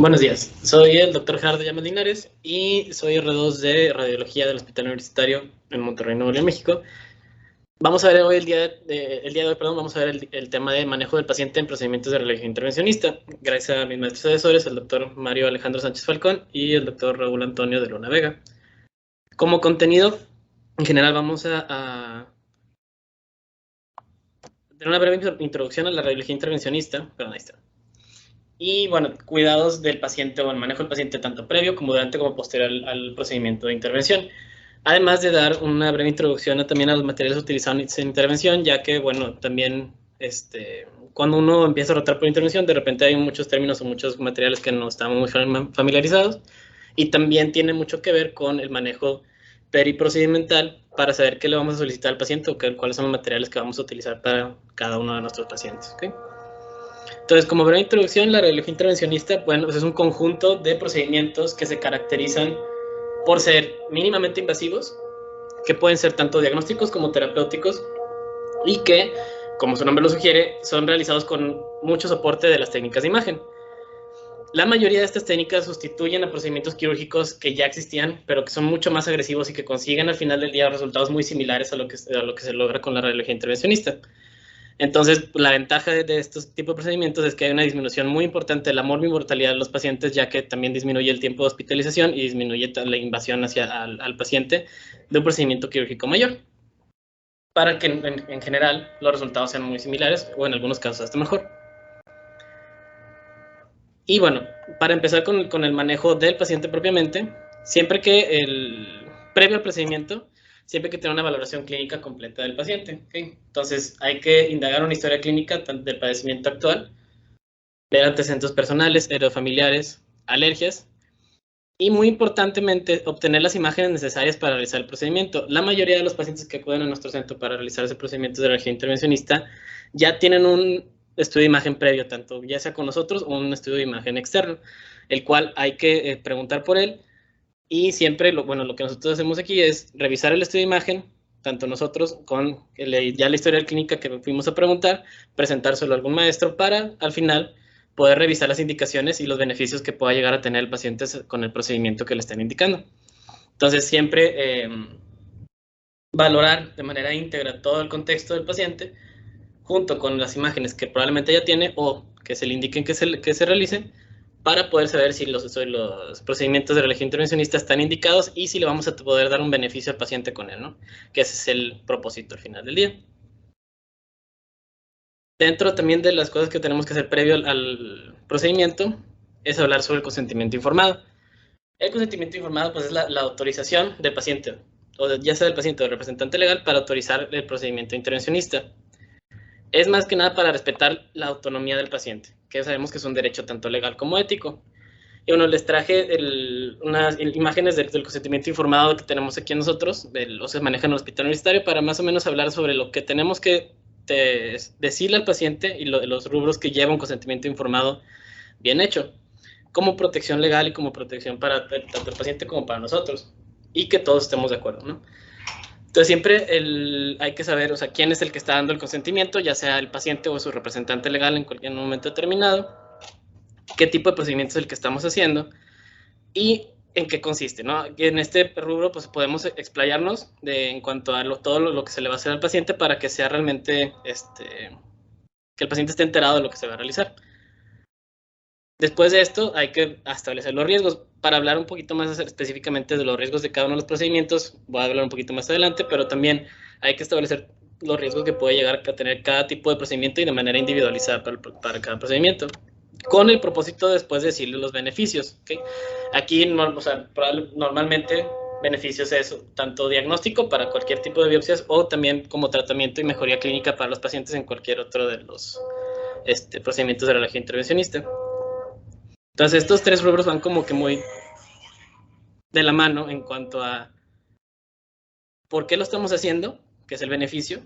Buenos días, soy el doctor Gerardo Llamas Linares y soy R2 de Radiología del Hospital Universitario en Monterrey, Nuevo León, México. Vamos a ver hoy, el día de hoy, vamos a ver el tema de manejo del paciente en procedimientos de radiología intervencionista, gracias a mis maestros asesores, el doctor Mario Alejandro Sánchez Falcón y el doctor Raúl Antonio de Luna Vega. Como contenido, en general vamos a tener una breve introducción a la radiología intervencionista, perdón, ahí está. Y bueno, cuidados del paciente o el manejo del paciente tanto previo como durante como posterior al procedimiento de intervención. Además de dar una breve introducción también a los materiales utilizados en intervención, ya que, bueno, también cuando uno empieza a rotar por intervención, de repente hay muchos términos o muchos materiales que no estamos muy familiarizados, y también tiene mucho que ver con el manejo periprocedimental para saber qué le vamos a solicitar al paciente o cuáles son los materiales que vamos a utilizar para cada uno de nuestros pacientes. ¿Okay? Entonces, como breve introducción, la radiología intervencionista, bueno, pues es un conjunto de procedimientos que se caracterizan por ser mínimamente invasivos, que pueden ser tanto diagnósticos como terapéuticos, y que, como su nombre lo sugiere, son realizados con mucho soporte de las técnicas de imagen. La mayoría de estas técnicas sustituyen a procedimientos quirúrgicos que ya existían, pero que son mucho más agresivos y que consiguen al final del día resultados muy similares a lo que se logra con la radiología intervencionista. Entonces, la ventaja de estos tipos de procedimientos es que hay una disminución muy importante de la morbi-mortalidad de los pacientes, ya que también disminuye el tiempo de hospitalización y disminuye la invasión al paciente de un procedimiento quirúrgico mayor, para que en general los resultados sean muy similares o en algunos casos hasta mejor. Y bueno, para empezar con el manejo del paciente propiamente, siempre que previo al procedimiento, siempre hay que tener una valoración clínica completa del paciente. ¿Okay? Entonces, hay que indagar una historia clínica del padecimiento actual, ver antecedentes personales, heredofamiliares, alergias, y muy importantemente, obtener las imágenes necesarias para realizar el procedimiento. La mayoría de los pacientes que acuden a nuestro centro para realizar ese procedimiento de radiología intervencionista ya tienen un estudio de imagen previo, tanto ya sea con nosotros o un estudio de imagen externo, el cual hay que preguntar por él. Y siempre, lo que nosotros hacemos aquí es revisar el estudio de imagen, tanto nosotros con ya la historia clínica que fuimos a preguntar, presentárselo a algún maestro para, al final, poder revisar las indicaciones y los beneficios que pueda llegar a tener el paciente con el procedimiento que le estén indicando. Entonces, siempre valorar de manera íntegra todo el contexto del paciente, junto con las imágenes que probablemente ya tiene o que se le indiquen que se realicen, para poder saber si los procedimientos de radiología intervencionista están indicados y si le vamos a poder dar un beneficio al paciente con él, ¿no? Que ese es el propósito al final del día. Dentro también de las cosas que tenemos que hacer previo al procedimiento es hablar sobre el consentimiento informado. El consentimiento informado, pues, es la autorización del paciente, o ya sea del paciente o del representante legal, para autorizar el procedimiento intervencionista. Es más que nada para respetar la autonomía del paciente, que sabemos que es un derecho tanto legal como ético. Y bueno, les traje unas imágenes del consentimiento informado que tenemos aquí nosotros, o se maneja en el hospital universitario, para más o menos hablar sobre lo que tenemos que decirle al paciente y los rubros que lleva un consentimiento informado bien hecho, como protección legal y como protección para tanto el paciente como para nosotros, y que todos estemos de acuerdo, ¿no? Entonces, siempre hay que saber, o sea, quién es el que está dando el consentimiento, ya sea el paciente o su representante legal en cualquier momento determinado, qué tipo de procedimiento es el que estamos haciendo y en qué consiste, ¿no? En este rubro, pues, podemos explayarnos en cuanto a todo lo que se le va a hacer al paciente para que sea realmente, que el paciente esté enterado de lo que se va a realizar. Después de esto, hay que establecer los riesgos. Para hablar un poquito más específicamente de los riesgos de cada uno de los procedimientos, voy a hablar un poquito más adelante, pero también hay que establecer los riesgos que puede llegar a tener cada tipo de procedimiento y de manera individualizada para cada procedimiento, con el propósito de después decirle los beneficios. ¿Okay? Aquí, normalmente, beneficios es tanto diagnóstico para cualquier tipo de biopsias o también como tratamiento y mejoría clínica para los pacientes en cualquier otro de los procedimientos de radiología intervencionista. Entonces, estos tres rubros van como que muy de la mano en cuanto a por qué lo estamos haciendo, qué es el beneficio,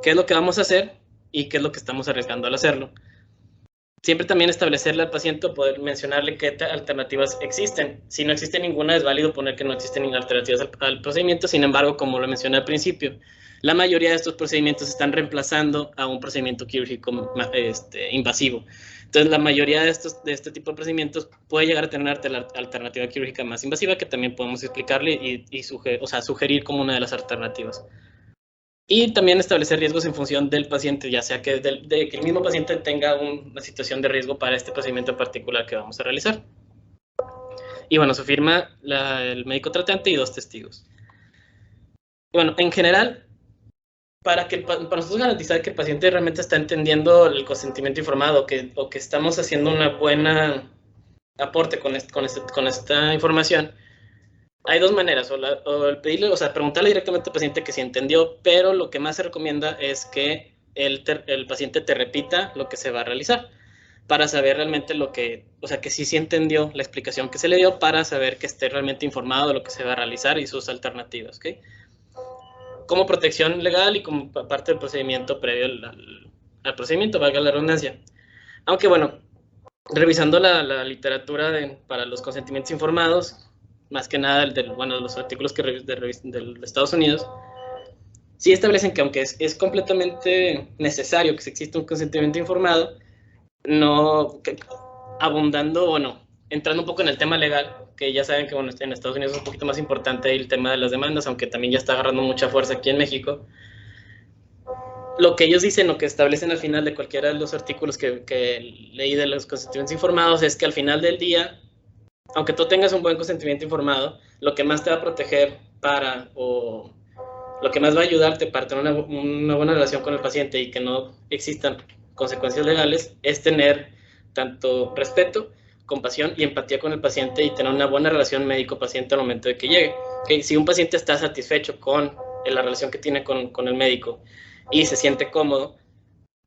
qué es lo que vamos a hacer y qué es lo que estamos arriesgando al hacerlo. Siempre también establecerle al paciente o poder mencionarle qué alternativas existen. Si no existe ninguna, es válido poner que no existen ninguna alternativas al procedimiento. Sin embargo, como lo mencioné al principio, la mayoría de estos procedimientos están reemplazando a un procedimiento quirúrgico invasivo. Entonces, la mayoría de este tipo de procedimientos puede llegar a tener una alternativa quirúrgica más invasiva, que también podemos explicarle y sugerir como una de las alternativas. Y también establecer riesgos en función del paciente, ya sea que, de que el mismo paciente tenga una situación de riesgo para este procedimiento en particular que vamos a realizar. Y bueno, se firma el médico tratante y 2 testigos. Y bueno, en general, para nosotros garantizar que el paciente realmente está entendiendo el consentimiento informado o que estamos haciendo una buena aporte con esta información, hay 2 maneras, o el pedirle, o sea, preguntarle directamente al paciente que sí entendió, pero lo que más se recomienda es que el paciente te repita lo que se va a realizar, para saber realmente o sea, que sí entendió la explicación que se le dio, para saber que esté realmente informado de lo que se va a realizar y sus alternativas, ¿ok? Como protección legal y como parte del procedimiento previo al procedimiento, valga la redundancia. Aunque bueno, revisando la literatura para los consentimientos informados, más que nada los artículos de Estados Unidos, sí establecen que aunque es completamente necesario que exista un consentimiento informado, entrando un poco en el tema legal, que ya saben que bueno, en Estados Unidos es un poquito más importante el tema de las demandas, aunque también ya está agarrando mucha fuerza aquí en México. Lo que ellos dicen, o que establecen al final de cualquiera de los artículos que leí de los consentimientos informados, es que al final del día, aunque tú tengas un buen consentimiento informado, lo que más te va a proteger o lo que más va a ayudarte para tener una buena relación con el paciente y que no existan consecuencias legales, es tener tanto respeto, compasión y empatía con el paciente y tener una buena relación médico-paciente al momento de que llegue. ¿Okay? Si un paciente está satisfecho con la relación que tiene con el médico y se siente cómodo,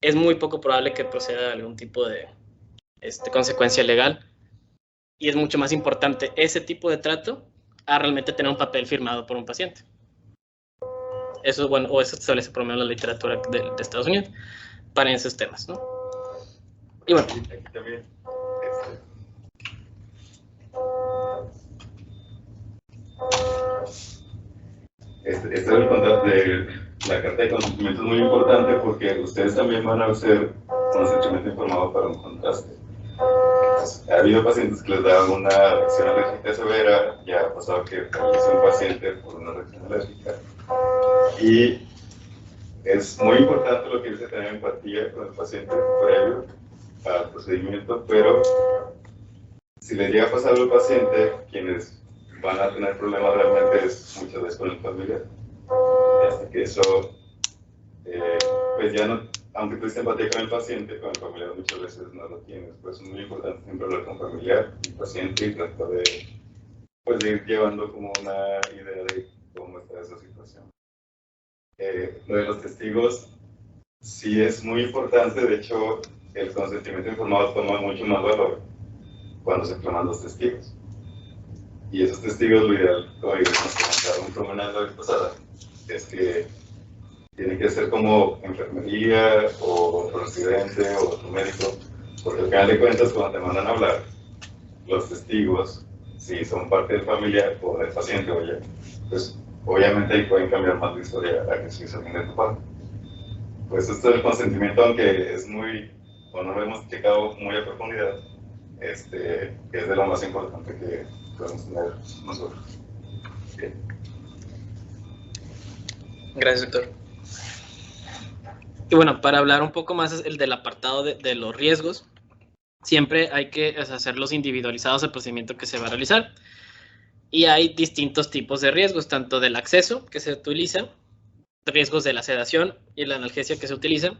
es muy poco probable que proceda a algún tipo de consecuencia legal. Y es mucho más importante ese tipo de trato a realmente tener un papel firmado por un paciente. Eso, bueno, o eso establece por lo menos la literatura de Estados Unidos para esos temas, ¿no? Y bueno. Aquí también. Esto del contrato de la carta de consentimiento es muy importante porque ustedes también van a hacer consentimiento informado para un contraste. Ha habido pacientes que les daban una reacción alérgica severa, ya ha pasado que falleció un paciente por una reacción alérgica. Y es muy importante lo que dice tener empatía con el paciente previo al procedimiento, pero si le llega a pasar al paciente, quienes van a tener problemas realmente es muchas veces con el familiar. Así que eso, pues ya no, aunque tuviste empatía con el paciente, con el familiar muchas veces no lo tienes. Pues es muy importante siempre hablar con familiar y paciente y tratar de ir llevando como una idea de cómo está esa situación. Lo de los testigos sí es muy importante, de hecho el consentimiento informado toma mucho más valor cuando se forman los testigos. Y esos testigos, lo ideal, como nos comentaron promenando la vez pasada, es que tiene que ser como enfermería o otro residente o otro médico, porque al final de cuentas cuando te mandan a hablar, los testigos, si son parte del familiar o del paciente, oye, pues obviamente ahí pueden cambiar más la historia a que si es alguien de tu parte. Pues esto del consentimiento, aunque es muy, o no lo hemos checado muy a profundidad, es de lo más importante que podemos tener nosotros. Bien. Gracias, doctor. Y bueno, para hablar un poco más del apartado de los riesgos, siempre hay que hacerlos individualizados al procedimiento que se va a realizar. Y hay distintos tipos de riesgos, tanto del acceso que se utiliza, riesgos de la sedación y la analgesia que se utiliza,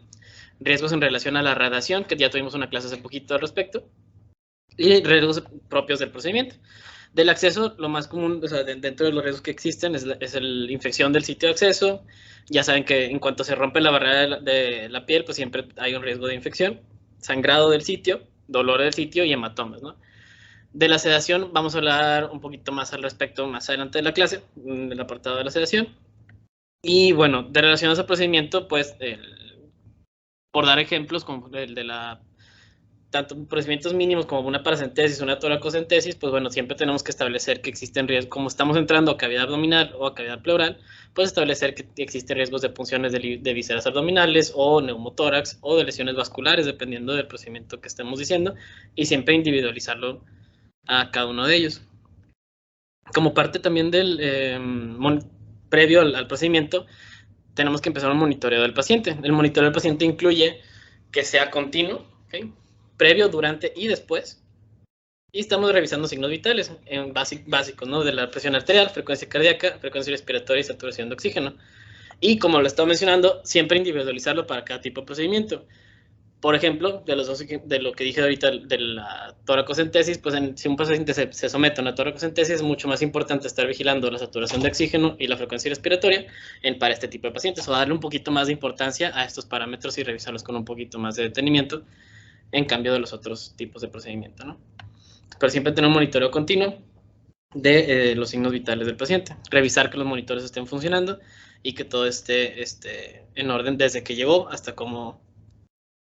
riesgos en relación a la radiación, que ya tuvimos una clase hace poquito al respecto, y riesgos propios del procedimiento. Del acceso, lo más común, o sea, dentro de los riesgos que existen es la infección del sitio de acceso. Ya saben que en cuanto se rompe la barrera de la piel, pues siempre hay un riesgo de infección, sangrado del sitio, dolor del sitio y hematomas, ¿no? De la sedación vamos a hablar un poquito más al respecto más adelante de la clase, del apartado de la sedación. Y bueno, de relacionados al procedimiento, pues, por dar ejemplos como el de la tanto procedimientos mínimos como una paracentesis, una toracocentesis, pues bueno, siempre tenemos que establecer que existen riesgos, como estamos entrando a cavidad abdominal o a cavidad pleural, pues establecer que existen riesgos de punciones de vísceras abdominales o neumotórax o de lesiones vasculares, dependiendo del procedimiento que estemos diciendo, y siempre individualizarlo a cada uno de ellos. Como parte también del previo al procedimiento, tenemos que empezar un monitoreo del paciente. El monitoreo del paciente incluye que sea continuo, ¿okay? Previo, durante y después. Y estamos revisando signos vitales básicos, ¿no? De la presión arterial, frecuencia cardíaca, frecuencia respiratoria y saturación de oxígeno. Y como lo estaba mencionando, siempre individualizarlo para cada tipo de procedimiento. Por ejemplo, de lo que dije ahorita de la toracocentesis, pues si un paciente se somete a una toracocentesis, es mucho más importante estar vigilando la saturación de oxígeno y la frecuencia respiratoria para este tipo de pacientes, o darle un poquito más de importancia a estos parámetros y revisarlos con un poquito más de detenimiento, en cambio de los otros tipos de procedimiento, ¿no? Pero siempre tener un monitoreo continuo de los signos vitales del paciente, revisar que los monitores estén funcionando y que todo esté en orden desde que llegó hasta como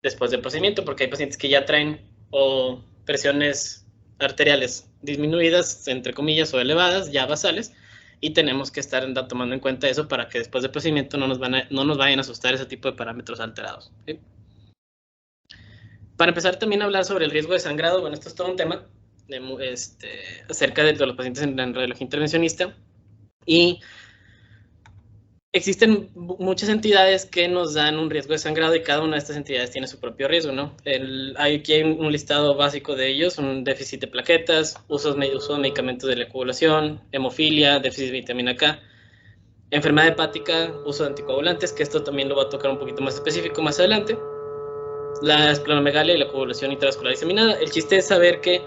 después del procedimiento, porque hay pacientes que ya traen o presiones arteriales disminuidas, entre comillas, o elevadas, ya basales, y tenemos que estar tomando en cuenta eso para que después del procedimiento no nos vayan a asustar ese tipo de parámetros alterados, ¿sí? Para empezar también a hablar sobre el riesgo de sangrado, bueno, esto es todo un tema acerca de los pacientes en radiología intervencionista, y existen muchas entidades que nos dan un riesgo de sangrado y cada una de estas entidades tiene su propio riesgo, ¿no? Aquí hay un listado básico de ellos, un déficit de plaquetas, uso de medicamentos de la coagulación, hemofilia, déficit de vitamina K, enfermedad hepática, uso de anticoagulantes, que esto también lo va a tocar un poquito más específico más adelante, la esplenomegalia y la coagulación intravascular diseminada. El chiste es saber que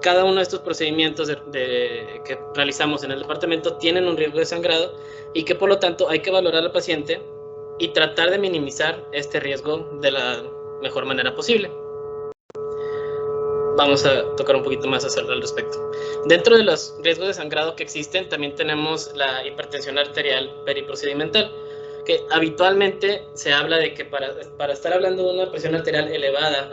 cada uno de estos procedimientos que realizamos en el departamento tienen un riesgo de sangrado y que por lo tanto hay que valorar al paciente y tratar de minimizar este riesgo de la mejor manera posible. Vamos a tocar un poquito más al respecto. Dentro de los riesgos de sangrado que existen, también tenemos la hipertensión arterial periprocedimental, que habitualmente se habla de que para estar hablando de una presión arterial elevada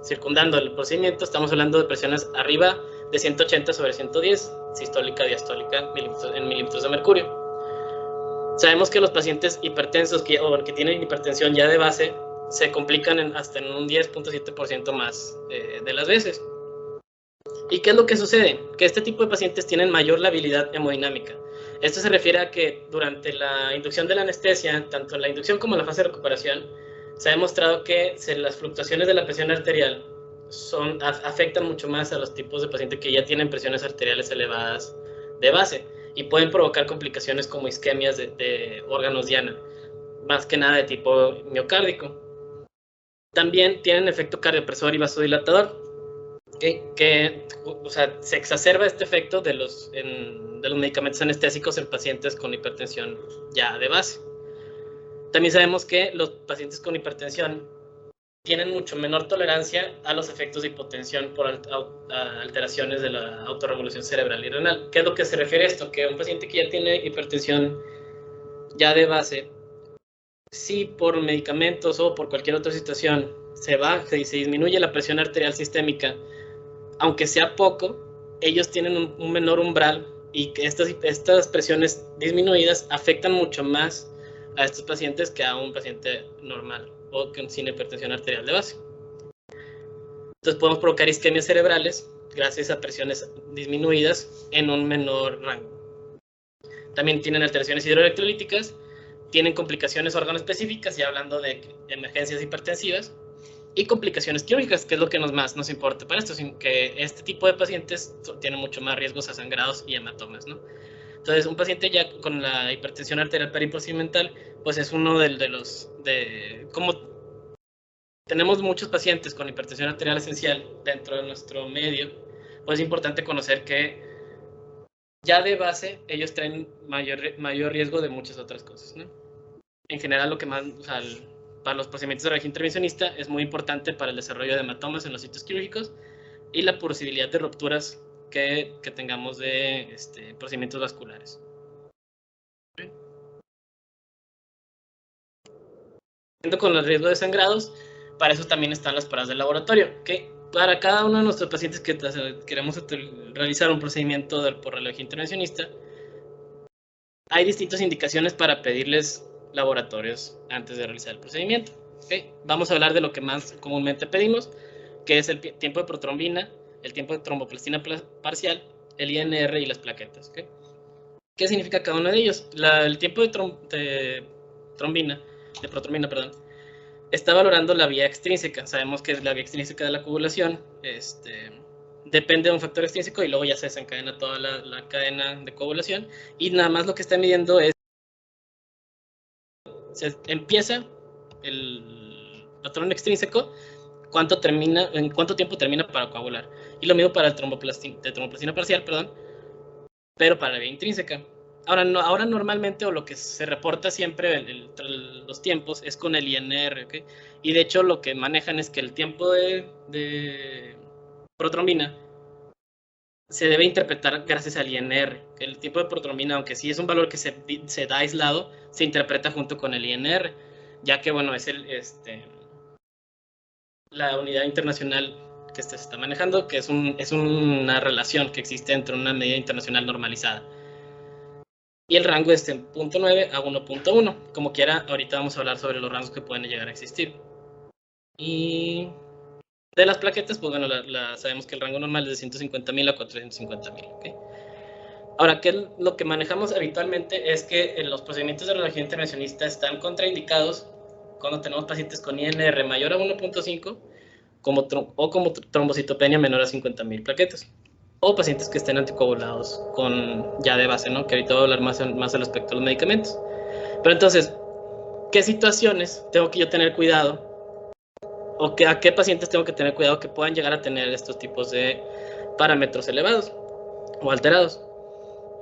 circundando el procedimiento, estamos hablando de presiones arriba de 180 sobre 110, sistólica, diastólica, en milímetros de mercurio. Sabemos que los pacientes hipertensos que tienen hipertensión ya de base se complican hasta en un 10.7% más de las veces. ¿Y qué es lo que sucede? Que este tipo de pacientes tienen mayor labilidad hemodinámica. Esto se refiere a que durante la inducción de la anestesia, tanto en la inducción como en la fase de recuperación, se ha demostrado que las fluctuaciones de la presión arterial afectan mucho más a los tipos de pacientes que ya tienen presiones arteriales elevadas de base y pueden provocar complicaciones como isquemias de órganos diana, más que nada de tipo miocárdico. También tienen efecto cardiopresor y vasodilatador, o sea, se exacerba este efecto de los medicamentos anestésicos en pacientes con hipertensión ya de base. También sabemos que los pacientes con hipertensión tienen mucho menor tolerancia a los efectos de hipotensión por alteraciones de la autorregulación cerebral y renal. ¿Qué es lo que se refiere a esto? Que un paciente que ya tiene hipertensión ya de base, si por medicamentos o por cualquier otra situación se baja y se disminuye la presión arterial sistémica, aunque sea poco, ellos tienen un menor umbral y que estas presiones disminuidas afectan mucho más a estos pacientes que a un paciente normal o sin hipertensión arterial de base. Entonces podemos provocar isquemias cerebrales gracias a presiones disminuidas en un menor rango. También tienen alteraciones hidroelectrolíticas, tienen complicaciones órgano-específicas, ya hablando de emergencias hipertensivas, y complicaciones quirúrgicas, que es lo que más nos importa para esto, que este tipo de pacientes tienen mucho más riesgos a sangrados y hematomas, ¿no? Entonces, un paciente ya con la hipertensión arterial periprocedimental, pues es uno como tenemos muchos pacientes con hipertensión arterial esencial dentro de nuestro medio, pues es importante conocer que ya de base ellos traen mayor riesgo de muchas otras cosas, ¿no? En general, lo que más, o sea, para los procedimientos de radiología intervencionista es muy importante para el desarrollo de hematomas en los sitios quirúrgicos y la posibilidad de rupturas que tengamos de procedimientos vasculares. Con los riesgos de sangrados, para eso también están las pruebas del laboratorio, que para cada uno de nuestros pacientes que queremos realizar un procedimiento por radiología intervencionista, hay distintas indicaciones para pedirles laboratorios antes de realizar el procedimiento. ¿Okay? Vamos a hablar de lo que más comúnmente pedimos, que es el tiempo de protrombina, el tiempo de tromboplastina parcial, el INR y las plaquetas. ¿Okay? ¿Qué significa cada uno de ellos? El tiempo de protrombina, perdón, está valorando la vía extrínseca. Sabemos que la vía extrínseca de la coagulación depende de un factor extrínseco y luego ya se desencadena toda la cadena de coagulación, y nada más lo que está midiendo es, se empieza el patrón extrínseco, en cuánto tiempo termina para coagular, y lo mismo para el tromboplastina parcial, perdón, pero para la vía intrínseca. Ahora normalmente, o lo que se reporta siempre los tiempos es con el INR, ¿okay? Y de hecho lo que manejan es que el tiempo de protrombina se debe interpretar gracias al INR. El tiempo de protrombina, aunque sí es un valor que se da aislado, se interpreta junto con el INR, ya que, bueno, es la unidad internacional que se está manejando, que es una relación que existe entre una medida internacional normalizada. Y el rango es de 0.9 a 1.1. Como quiera, ahorita vamos a hablar sobre los rangos que pueden llegar a existir. Y de las plaquetas, pues bueno, sabemos que el rango normal es de 150.000 a 450.000. ¿Okay? Ahora, ¿qué es lo que manejamos habitualmente? Es que en los procedimientos de radiología intervencionista están contraindicados cuando tenemos pacientes con INR mayor a 1.5 o como trombocitopenia menor a 50.000 plaquetas, o pacientes que estén anticoagulados ya de base, ¿no? Que ahorita voy a hablar más al respecto de los medicamentos. Pero entonces, ¿qué situaciones tengo que yo tener cuidado? ¿O a qué pacientes tengo que tener cuidado que puedan llegar a tener estos tipos de parámetros elevados o alterados?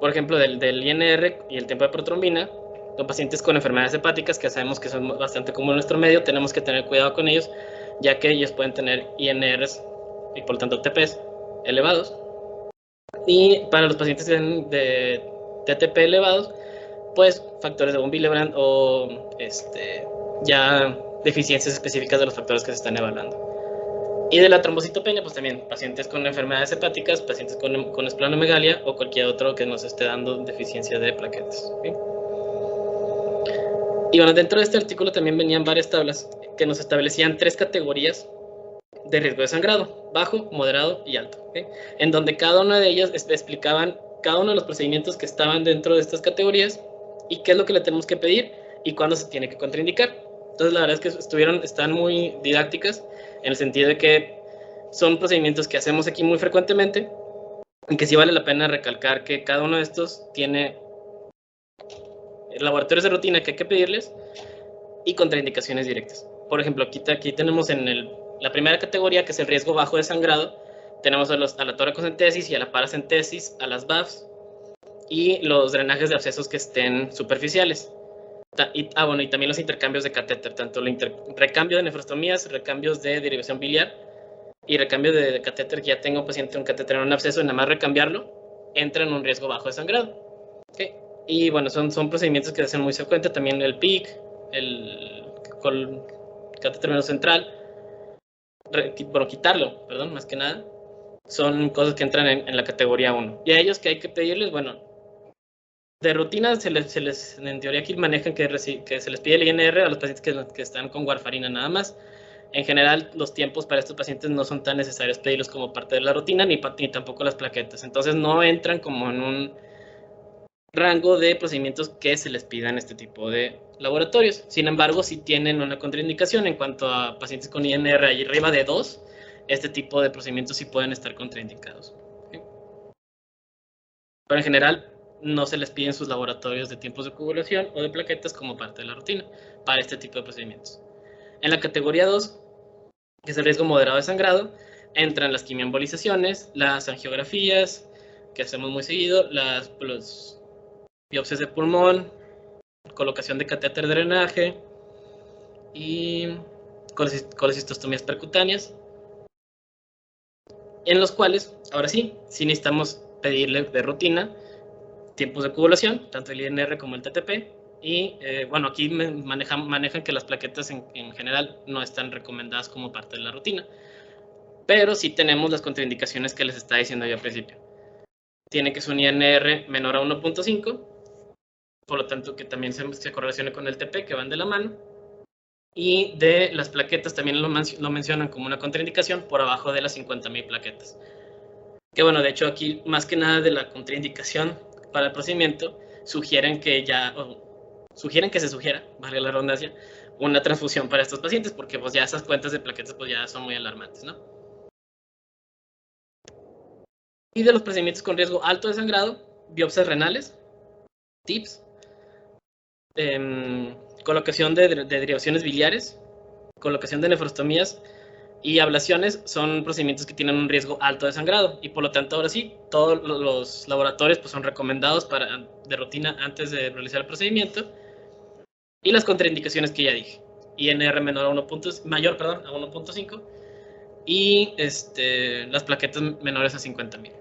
Por ejemplo, del INR y el tiempo de protrombina, los pacientes con enfermedades hepáticas, que sabemos que son bastante comunes en nuestro medio, tenemos que tener cuidado con ellos, ya que ellos pueden tener INRs y por lo tanto TPs elevados. Y para los pacientes de TTP elevados, pues factores de von Willebrand o ya deficiencias específicas de los factores que se están evaluando. Y de la trombocitopenia, pues también pacientes con enfermedades hepáticas, pacientes con esplenomegalia o cualquier otro que nos esté dando deficiencia de plaquetas. ¿Sí? Y bueno, dentro de este artículo también venían varias tablas que nos establecían 3 categorías de riesgo de sangrado: bajo, moderado y alto. ¿Okay? En donde cada una de ellas explicaban cada uno de los procedimientos que estaban dentro de estas categorías y qué es lo que le tenemos que pedir y cuándo se tiene que contraindicar. Entonces la verdad es que están muy didácticas en el sentido de que son procedimientos que hacemos aquí muy frecuentemente y que sí vale la pena recalcar que cada uno de estos tiene laboratorios de rutina que hay que pedirles y contraindicaciones directas. Por ejemplo, aquí tenemos en la primera categoría, que es el riesgo bajo de sangrado, tenemos a la toracocentesis y a la paracentesis, a las BAFs y los drenajes de abscesos que estén superficiales. Y también los intercambios de catéter, tanto el recambio de nefrostomías, recambios de derivación biliar y recambio de catéter, que ya tengo un paciente un catéter en un absceso, y nada más recambiarlo, entra en un riesgo bajo de sangrado. ¿Okay? Y bueno, son procedimientos que se hacen muy frecuentes, también el PIC, el catéter venoso central, quitarlo, perdón, más que nada, son cosas que entran en la categoría 1. Y a ellos que hay que pedirles, bueno, de rutina se les en teoría aquí manejan que se les pide el INR a los pacientes que están con warfarina nada más. En general, los tiempos para estos pacientes no son tan necesarios pedirlos como parte de la rutina, ni tampoco las plaquetas. Entonces no entran como en un rango de procedimientos que se les pidan este tipo de laboratorios. Sin embargo, si tienen una contraindicación en cuanto a pacientes con INR arriba de 2, este tipo de procedimientos sí pueden estar contraindicados. ¿Okay? Pero en general, no se les piden sus laboratorios de tiempos de coagulación o de plaquetas como parte de la rutina para este tipo de procedimientos. En la categoría 2, que es el riesgo moderado de sangrado, entran las quimioembolizaciones, las angiografías, que hacemos muy seguido, los biopsias de pulmón, colocación de catéter de drenaje y colecistostomías percutáneas, en los cuales, ahora sí necesitamos pedirle de rutina tiempos de coagulación, tanto el INR como el TTP, Y bueno, aquí manejan que las plaquetas en general no están recomendadas como parte de la rutina, pero sí tenemos las contraindicaciones que les estaba diciendo yo al principio. Tiene que ser un INR menor a 1.5, por lo tanto que también se correlacione con el TP, que van de la mano. Y de las plaquetas también lo mencionan como una contraindicación por abajo de las 50.000 plaquetas. Que bueno, de hecho aquí más que nada de la contraindicación para el procedimiento, sugieren que se sugiera, valga la redundancia, una transfusión para estos pacientes, porque pues ya esas cuentas de plaquetas pues ya son muy alarmantes, ¿no? Y de los procedimientos con riesgo alto de sangrado, biopsias renales, TIPS, colocación de derivaciones biliares, colocación de nefrostomías y ablaciones son procedimientos que tienen un riesgo alto de sangrado, y por lo tanto ahora sí, todos los laboratorios pues, son recomendados de rutina antes de realizar el procedimiento. Y las contraindicaciones que ya dije, INR menor a 1.5 y las plaquetas menores a 50.000.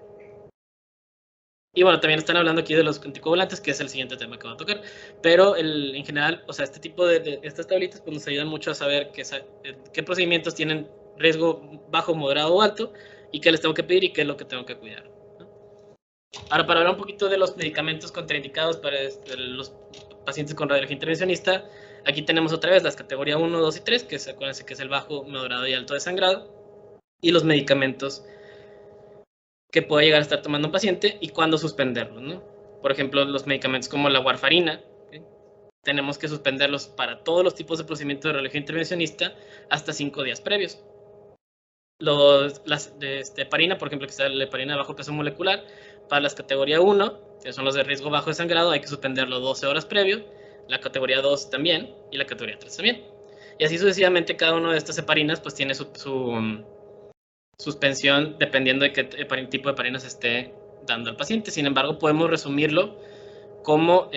Y bueno, también están hablando aquí de los anticoagulantes, que es el siguiente tema que voy a tocar, pero en general, o sea, este tipo de estas tablitas pues nos ayudan mucho a saber qué procedimientos tienen riesgo bajo, moderado o alto, y qué les tengo que pedir y qué es lo que tengo que cuidar, ¿no? Ahora, para hablar un poquito de los medicamentos contraindicados para los pacientes con radiología intervencionista, aquí tenemos otra vez las categorías 1, 2 y 3, que acuérdense que es el bajo, moderado y alto de sangrado, y los medicamentos que pueda llegar a estar tomando un paciente y cuándo suspenderlos, ¿no? Por ejemplo, los medicamentos como la warfarina, ¿sí? Tenemos que suspenderlos para todos los tipos de procedimientos de radiología intervencionista hasta 5 días previos. Las de heparina, por ejemplo, que está la heparina de bajo peso molecular, para las categoría 1, que son los de riesgo bajo de sangrado, hay que suspenderlo 12 horas previo, la categoría 2 también, y la categoría 3 también. Y así sucesivamente, cada una de estas heparinas pues tiene su suspensión dependiendo de qué tipo de heparina se esté dando al paciente. Sin embargo, podemos resumirlo como,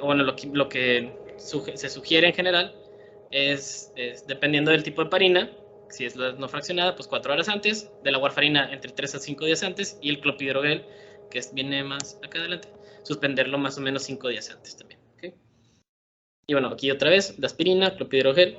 bueno, lo que se sugiere en general es dependiendo del tipo de heparina, si es la no fraccionada, pues 4 horas antes, de la warfarina entre 3 a 5 días antes, y el clopidogrel, que viene más acá adelante, suspenderlo más o menos 5 días antes también, ¿okay? Y bueno, aquí otra vez, la aspirina, clopidogrel,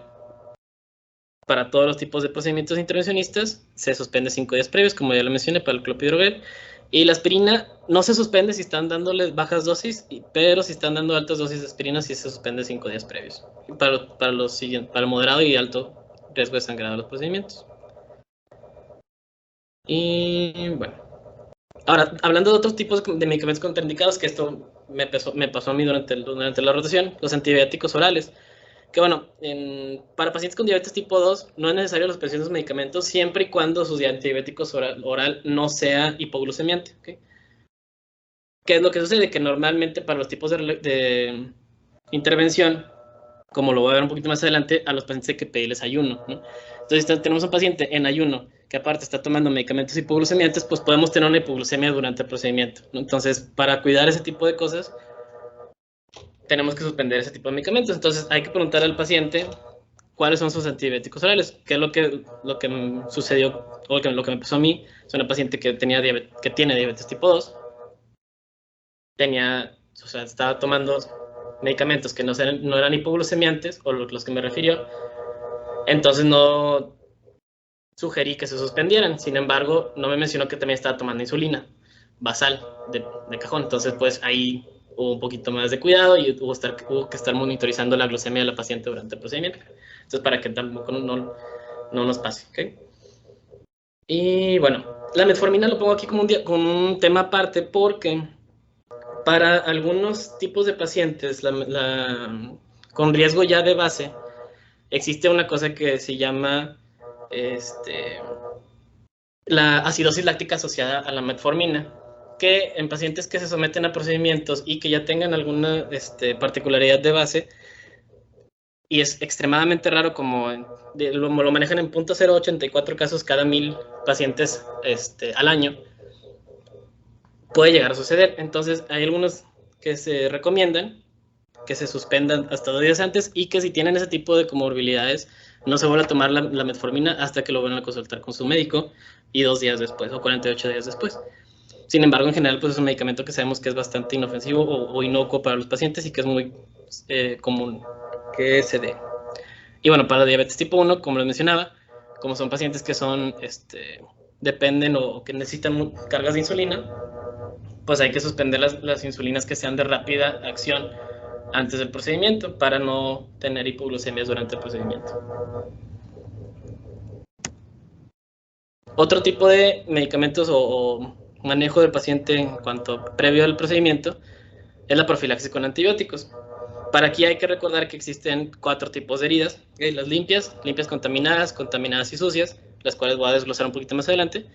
para todos los tipos de procedimientos intervencionistas, se suspende 5 días previos, como ya lo mencioné, para el clopidogrel. Y la aspirina no se suspende si están dándoles bajas dosis, pero si están dando altas dosis de aspirina, sí se suspende 5 días previos. Para el moderado y alto riesgo de sangrado de los procedimientos. Y bueno. Ahora, hablando de otros tipos de medicamentos contraindicados, que esto me pasó a mí durante la rotación, los antibióticos orales. Que bueno, para pacientes con diabetes tipo 2 no es necesario la suspensión de los medicamentos siempre y cuando sus antibióticos oral no sea hipoglucemiante, ¿okay? ¿Qué es lo que sucede? Que normalmente para los tipos de intervención, como lo voy a ver un poquito más adelante, a los pacientes hay que pedirles ayuno, ¿no? Entonces, si tenemos un paciente en ayuno que aparte está tomando medicamentos hipoglucemiantes, pues podemos tener una hipoglucemia durante el procedimiento, ¿no? Entonces, para cuidar ese tipo de cosas, tenemos que suspender ese tipo de medicamentos. Entonces hay que preguntar al paciente cuáles son sus antibióticos orales, qué es lo que sucedió, o lo que me pasó a mí. Es una paciente que tiene diabetes tipo 2, estaba tomando medicamentos que no eran hipoglucemiantes, o los que me refirió, entonces no sugerí que se suspendieran. Sin embargo, no me mencionó que también estaba tomando insulina basal de cajón, entonces pues ahí hubo un poquito más de cuidado y hubo que estar monitorizando la glucemia de la paciente durante el procedimiento. Entonces, para que tampoco no nos pase, ¿ok? Y bueno, la metformina lo pongo aquí como un tema aparte porque para algunos tipos de pacientes con riesgo ya de base, existe una cosa que se llama la acidosis láctica asociada a la metformina, que en pacientes que se someten a procedimientos y que ya tengan alguna particularidad de base, y es extremadamente raro, como lo manejan en 0.084 casos cada 1000 pacientes al año, puede llegar a suceder. Entonces hay algunos que se recomiendan que se suspendan hasta 2 días antes, y que si tienen ese tipo de comorbilidades no se vuelva a tomar la metformina hasta que lo vuelvan a consultar con su médico, y 2 días después o 48 días después. Sin embargo, en general, pues es un medicamento que sabemos que es bastante inofensivo o inocuo para los pacientes y que es muy común que se dé. Y bueno, para la diabetes tipo 1, como les mencionaba, como son pacientes que son, dependen o que necesitan cargas de insulina, pues hay que suspender las insulinas que sean de rápida acción antes del procedimiento para no tener hipoglucemias durante el procedimiento. Otro tipo de medicamentos o manejo del paciente en cuanto previo al procedimiento es la profilaxis con antibióticos. Para aquí hay que recordar que existen 4 tipos de heridas: las limpias contaminadas, contaminadas y sucias, las cuales voy a desglosar un poquito más adelante.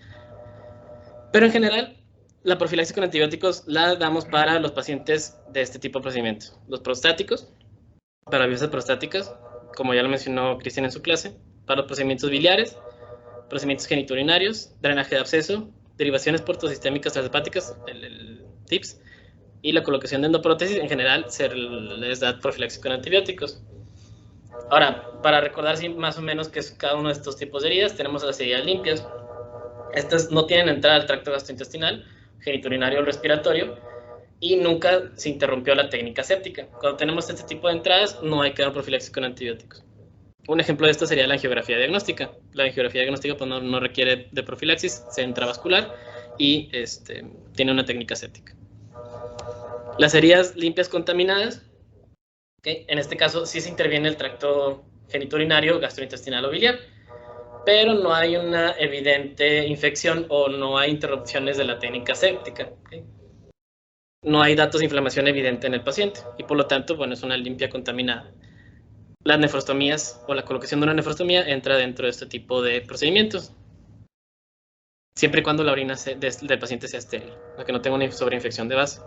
Pero en general, la profilaxis con antibióticos la damos para los pacientes de este tipo de procedimientos: los prostáticos, para biopsias prostáticas, como ya lo mencionó Cristian en su clase, para los procedimientos biliares, procedimientos genitourinarios, drenaje de absceso, derivaciones portosistémicas transhepáticas, el TIPS, y la colocación de endoprótesis. En general se les da profilaxis con antibióticos. Ahora, para recordar más o menos qué es cada uno de estos tipos de heridas, tenemos las heridas limpias. Estas no tienen entrada al tracto gastrointestinal, genitourinario o respiratorio, y nunca se interrumpió la técnica séptica. Cuando tenemos este tipo de entradas, no hay que dar profilaxis con antibióticos. Un ejemplo de esto sería la angiografía diagnóstica. La angiografía diagnóstica pues, no requiere de profilaxis, es intravascular y tiene una técnica séptica. Las heridas limpias contaminadas, en este caso sí se interviene el tracto genitourinario, gastrointestinal o biliar, pero no hay una evidente infección o no hay interrupciones de la técnica séptica. No hay datos de inflamación evidente en el paciente y por lo tanto, bueno, es una limpia contaminada. Las nefrostomías o la colocación de una nefrostomía entra dentro de este tipo de procedimientos, siempre y cuando la orina del paciente sea estéril, para que no tenga una sobreinfección de base.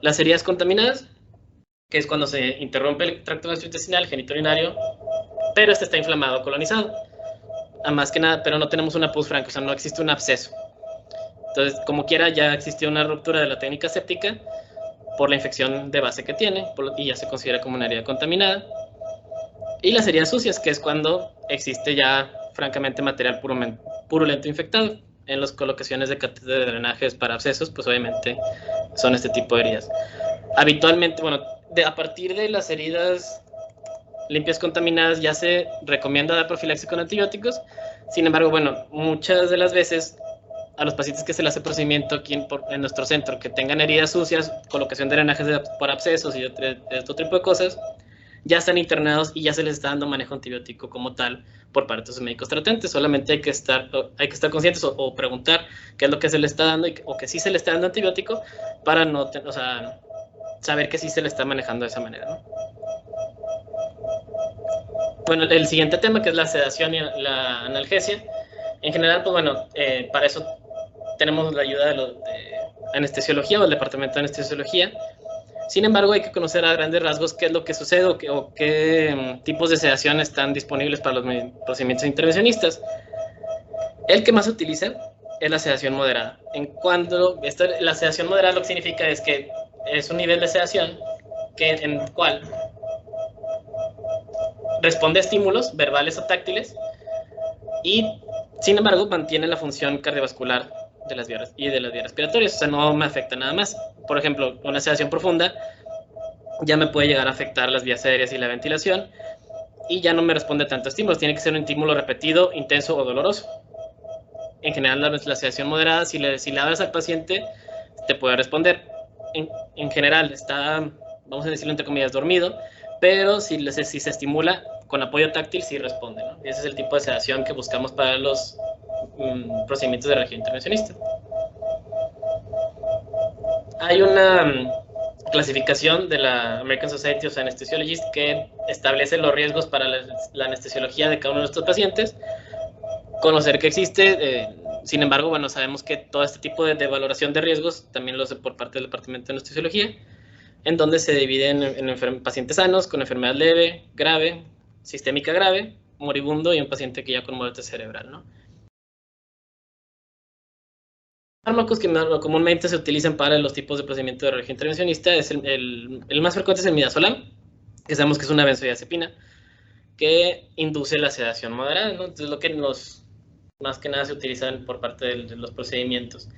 Las heridas contaminadas, que es cuando se interrumpe el tracto gastrointestinal, genitourinario, pero este está inflamado o colonizado. Más que nada, pero no tenemos una pus franca, o sea, no existe un absceso. Entonces, como quiera, ya existió una ruptura de la técnica séptica por la infección de base que tiene y ya se considera como una herida contaminada. Y las heridas sucias, que es cuando existe ya francamente material purulento infectado. En las colocaciones de catéter de drenajes para abscesos, pues obviamente son este tipo de heridas. Habitualmente, bueno, a partir de las heridas limpias contaminadas ya se recomienda dar profilaxis con antibióticos. Sin embargo, bueno, muchas de las veces a los pacientes que se les hace procedimiento aquí en nuestro centro, que tengan heridas sucias, colocación de drenajes por abscesos y otro tipo de cosas, ya están internados y ya se les está dando manejo antibiótico como tal por parte de sus médicos tratantes. Solamente hay que estar conscientes o preguntar qué es lo que se le está dando o que sí se le está dando antibiótico para no, saber que sí se le está manejando de esa manera, ¿no? Bueno, el siguiente tema, que es la sedación y la analgesia. En general, pues bueno, para eso tenemos la ayuda de anestesiología o el departamento de anestesiología. Sin embargo, hay que conocer a grandes rasgos qué es lo que sucede o qué tipos de sedación están disponibles para los procedimientos intervencionistas. El que más se utiliza es la sedación moderada. La sedación moderada lo que significa es que es un nivel de sedación en el cual responde a estímulos verbales o táctiles y, sin embargo, mantiene la función cardiovascular de las vías respiratorias, o sea, no me afecta nada más. Por ejemplo, una sedación profunda ya me puede llegar a afectar las vías aéreas y la ventilación y ya no me responde tanto a estímulos. Tiene que ser un estímulo repetido, intenso o doloroso. En general, la sedación moderada, si le das al paciente, te puede responder. En general, está, vamos a decirlo entre comillas, dormido, pero si se estimula con apoyo táctil, sí responde, ¿no? Y ese es el tipo de sedación que buscamos para los procedimientos de región intervencionista. Hay una clasificación de la American Society of Anesthesiologists que establece los riesgos para la anestesiología de cada uno de estos pacientes. Conocer que existe, sin embargo, bueno, sabemos que todo este tipo de valoración de riesgos también lo hace por parte del departamento de anestesiología, en donde se dividen en pacientes sanos, con enfermedad leve, grave, sistémica grave, moribundo y un paciente que ya con muerte cerebral, ¿no? Fármacos que comúnmente se utilizan para los tipos de procedimiento de región intervencionista es el más frecuente es el midazolam, que sabemos que es una benzodiazepina que induce la sedación moderada, ¿no? Entonces, lo que más que nada se utilizan por parte de los procedimientos.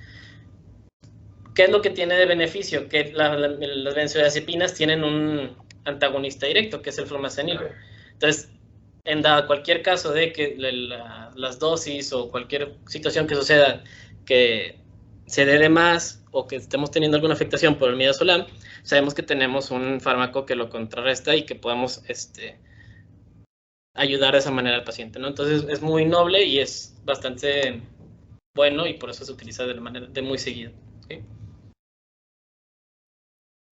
¿Qué es lo que tiene de beneficio? Que las benzodiazepinas tienen un antagonista directo, que es el flumazenil. Entonces, en cualquier caso de que las dosis o cualquier situación que suceda que se dé de más o que estemos teniendo alguna afectación por el midazolam, sabemos que tenemos un fármaco que lo contrarresta y que podamos ayudar de esa manera al paciente, ¿no? Entonces es muy noble y es bastante bueno y por eso se utiliza de muy seguido. ¿Sí?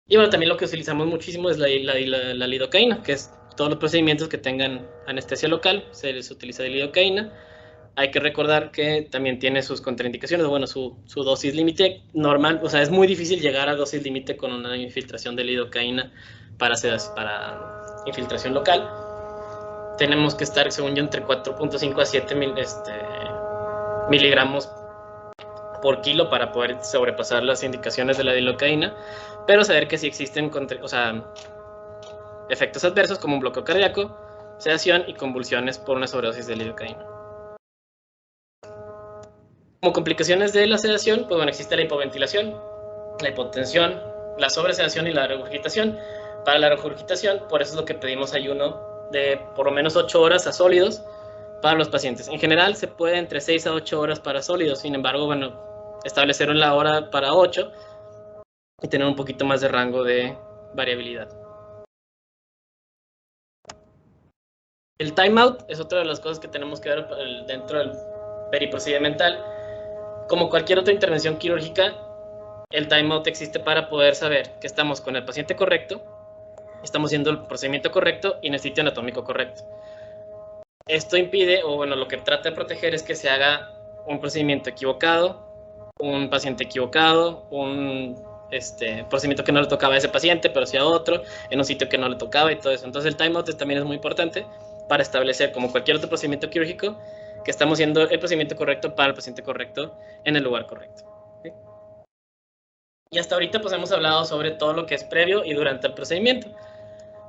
Y bueno, también lo que utilizamos muchísimo es la lidocaína, que es todos los procedimientos que tengan anestesia local, se les utiliza de lidocaína. Hay que recordar que también tiene sus contraindicaciones, bueno, su dosis límite normal, o sea, es muy difícil llegar a dosis límite con una infiltración de lidocaína para infiltración local. Tenemos que estar, según yo, entre 4.5 a 7 miligramos por kilo para poder sobrepasar las indicaciones de la lidocaína, pero saber que sí existen efectos adversos como un bloqueo cardíaco, sedación y convulsiones por una sobredosis de lidocaína. Como complicaciones de la sedación, pues bueno, existe la hipoventilación, la hipotensión, la sobresedación y la regurgitación. Para la regurgitación, por eso es lo que pedimos ayuno de por lo menos 8 horas a sólidos para los pacientes. En general se puede entre 6 a 8 horas para sólidos, sin embargo, bueno, establecer la hora para 8 y tener un poquito más de rango de variabilidad. El timeout es otra de las cosas que tenemos que ver dentro del periprocedimental. Como cualquier otra intervención quirúrgica, el timeout existe para poder saber que estamos con el paciente correcto, estamos haciendo el procedimiento correcto y en el sitio anatómico correcto. Esto impide, o bueno, lo que trata de proteger es que se haga un procedimiento equivocado, un paciente equivocado, un procedimiento que no le tocaba a ese paciente, pero sí a otro, en un sitio que no le tocaba y todo eso. Entonces el timeout también es muy importante para establecer, como cualquier otro procedimiento quirúrgico, que estamos haciendo el procedimiento correcto para el paciente correcto en el lugar correcto. ¿Sí? Y hasta ahorita pues hemos hablado sobre todo lo que es previo y durante el procedimiento.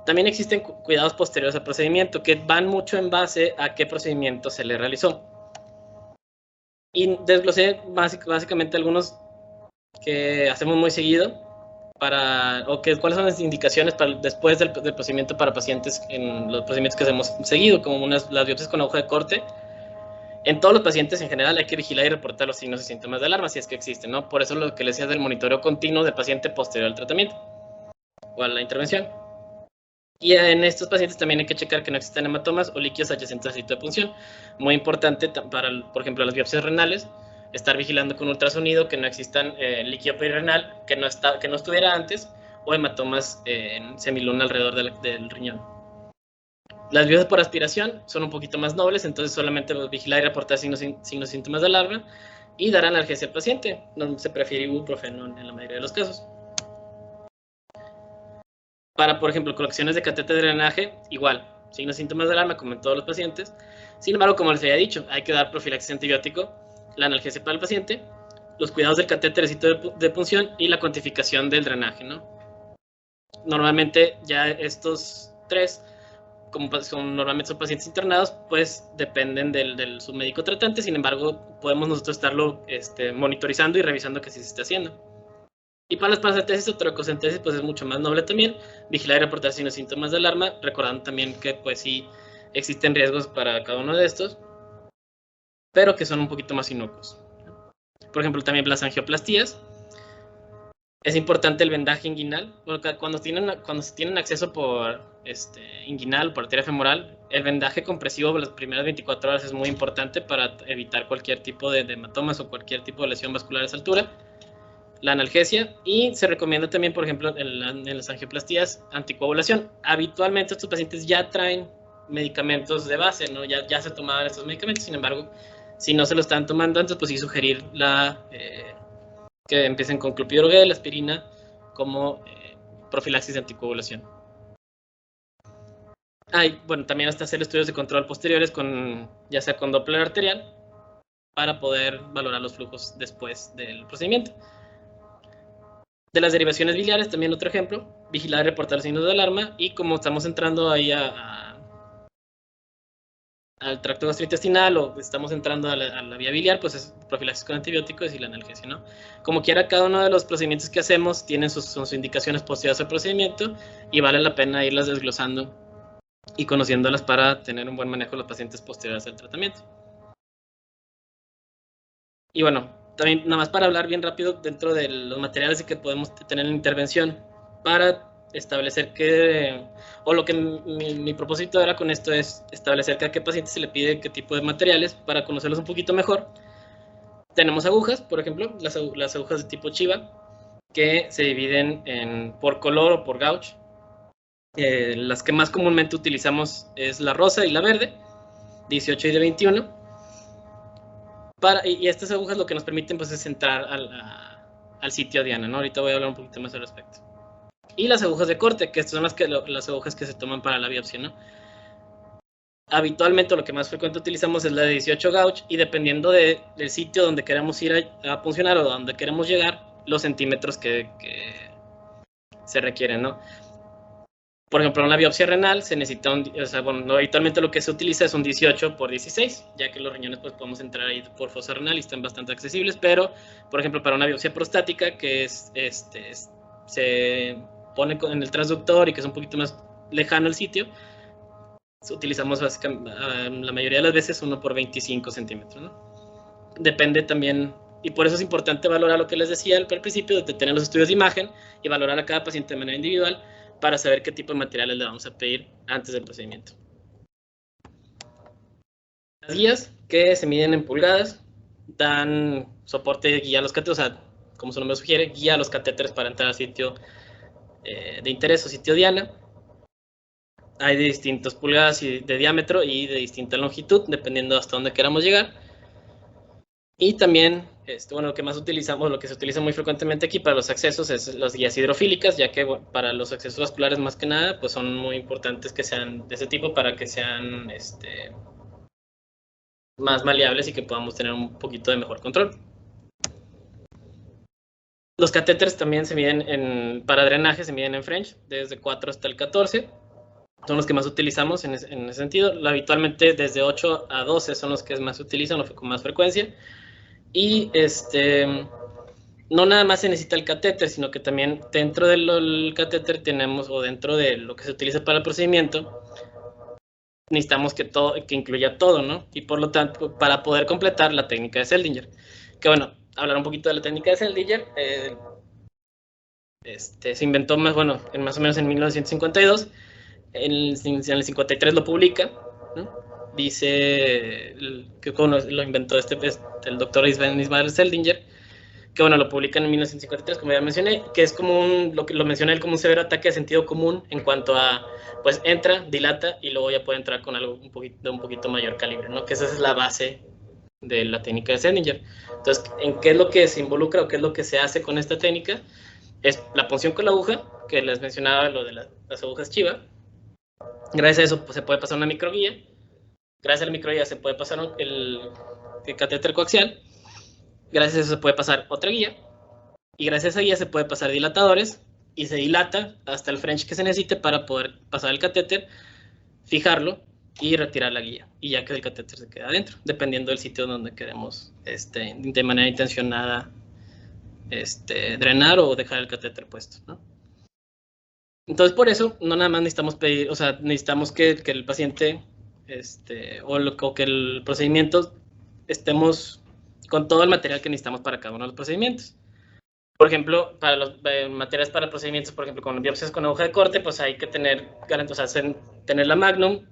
También existen cuidados posteriores al procedimiento que van mucho en base a qué procedimiento se le realizó. Y desglosé básicamente algunos que hacemos muy seguido cuáles son las indicaciones después del procedimiento para pacientes en los procedimientos que hemos seguido, como las biopsias con aguja de corte. En todos los pacientes en general hay que vigilar y reportar los signos y síntomas de alarma si es que existen, ¿no? Por eso lo que les decía del monitoreo continuo del paciente posterior al tratamiento o a la intervención. Y en estos pacientes también hay que checar que no existan hematomas o líquidos adyacentes al sitio de punción. Muy importante para, por ejemplo, las biopsias renales, estar vigilando con ultrasonido que no existan líquido perirenal que no estuviera antes o hematomas en semiluna alrededor del riñón. Las biopsias por aspiración son un poquito más nobles, entonces solamente vigilar y reportar signos y síntomas de alarma y dar analgesia al paciente. No se prefiere ibuprofeno en la mayoría de los casos. Para, por ejemplo, colocaciones de catéter de drenaje, igual, signos y síntomas de alarma como en todos los pacientes. Sin embargo, como les había dicho, hay que dar profilaxis antibiótico, la analgesia para el paciente, los cuidados del catéter de punción y la cuantificación del drenaje, ¿no? Normalmente ya estos tres, como normalmente son pacientes internados, pues dependen del su médico tratante. Sin embargo, podemos nosotros estarlo monitorizando y revisando que sí se está haciendo. Y para las paracentesis o trococentesis, pues es mucho más noble también vigilar y reportar signos y síntomas de alarma, recordando también que pues sí existen riesgos para cada uno de estos, pero que son un poquito más inocuos. Por ejemplo, también las angioplastías. Es importante el vendaje inguinal. Cuando se tienen acceso por inguinal o por arteria femoral, el vendaje compresivo por las primeras 24 horas es muy importante para evitar cualquier tipo de hematomas o cualquier tipo de lesión vascular a esa altura. La analgesia, y se recomienda también, por ejemplo, en las angioplastías, anticoagulación. Habitualmente estos pacientes ya traen medicamentos de base, ¿no? Ya se tomaban estos medicamentos, sin embargo, si no se lo están tomando antes, pues sí sugerir que empiecen con clopidogrel, aspirina, como profilaxis de anticoagulación. Bueno, también hasta hacer estudios de control posteriores, ya sea con Doppler arterial, para poder valorar los flujos después del procedimiento. De las derivaciones biliares, también otro ejemplo, vigilar y reportar signos de alarma, y como estamos entrando ahí a al tracto gastrointestinal o estamos entrando a la vía biliar, pues es profilaxis con antibióticos y la analgesia, ¿no? Como quiera, cada uno de los procedimientos que hacemos tienen sus indicaciones posteriores al procedimiento y vale la pena irlas desglosando y conociéndolas para tener un buen manejo de los pacientes posteriores al tratamiento. Y bueno, también nada más para hablar bien rápido dentro de los materiales que podemos tener en la intervención para establecer lo que mi propósito era con esto es establecer a qué paciente se le pide qué tipo de materiales para conocerlos un poquito mejor. Tenemos agujas, por ejemplo, las agujas de tipo Chiva, que se dividen por color o por gauge. Las que más comúnmente utilizamos es la rosa y la verde, 18 y de 21. Y estas agujas lo que nos permiten pues, es entrar al sitio diana, ¿no? Ahorita voy a hablar un poquito más al respecto. Y las agujas de corte, que estas son las agujas que se toman para la biopsia, ¿no? Habitualmente lo que más frecuente utilizamos es la de 18 gauge y dependiendo del sitio donde queremos ir a puncionar o donde queremos llegar, los centímetros que se requieren, ¿no? Por ejemplo, en la biopsia renal se necesita habitualmente lo que se utiliza es un 18 por 16, ya que los riñones pues podemos entrar ahí por fosa renal y están bastante accesibles, pero, por ejemplo, para una biopsia prostática que se pone en el transductor y que es un poquito más lejano el sitio, utilizamos básicamente, la mayoría de las veces 1 por 25 centímetros, ¿no? Depende también, y por eso es importante valorar lo que les decía al principio, de tener los estudios de imagen y valorar a cada paciente de manera individual para saber qué tipo de materiales le vamos a pedir antes del procedimiento. Las guías que se miden en pulgadas dan soporte de guía a los catéteres, o sea, como su nombre sugiere, guía a los catéteres para entrar al sitio de interés o sitio diana. Hay de distintas pulgadas de diámetro y de distinta longitud, dependiendo hasta dónde queramos llegar. Y también, lo que más utilizamos, lo que se utiliza muy frecuentemente aquí para los accesos es las guías hidrofílicas, ya que para los accesos vasculares más que nada, pues son muy importantes que sean de ese tipo para que sean más maleables y que podamos tener un poquito de mejor control. Los catéteres también se miden para drenaje, se miden en French, desde 4 hasta el 14. Son los que más utilizamos en ese sentido. Habitualmente desde 8 a 12 son los que más se utilizan con más frecuencia. Y no nada más se necesita el catéter, sino que también dentro del catéter tenemos, o dentro de lo que se utiliza para el procedimiento, necesitamos que incluya todo, ¿no? Y por lo tanto, para poder completar la técnica de Seldinger. Que bueno, hablar un poquito de la técnica de Seldinger, se inventó más o menos en 1952, en el 53 lo publica, ¿no? Dice que lo inventó el doctor Ismael Seldinger, que lo publican en 1953, como ya mencioné, que es como lo mencioné él como un severo ataque de sentido común en cuanto a, pues entra, dilata y luego ya puede entrar con algo de un poquito mayor calibre, ¿no? Que esa es la base de la técnica de Seldinger. Entonces, ¿en qué es lo que se involucra o qué es lo que se hace con esta técnica? Es la punción con la aguja, que les mencionaba lo de las agujas Chiva. Gracias a eso pues, se puede pasar una microguía. Gracias a la microguía se puede pasar el catéter coaxial. Gracias a eso se puede pasar otra guía. Y gracias a esa guía se puede pasar dilatadores. Y se dilata hasta el French que se necesite para poder pasar el catéter, fijarlo y retirar la guía. Y ya que el catéter se queda adentro, dependiendo del sitio donde queremos de manera intencionada drenar o dejar el catéter puesto, ¿no? Entonces, por eso, no nada más necesitamos pedir, o sea, necesitamos que el paciente o que el procedimiento estemos con todo el material que necesitamos para cada uno de los procedimientos. Por ejemplo, para los materiales para procedimientos, por ejemplo, con biopsias con aguja de corte, pues hay que tener la magnum,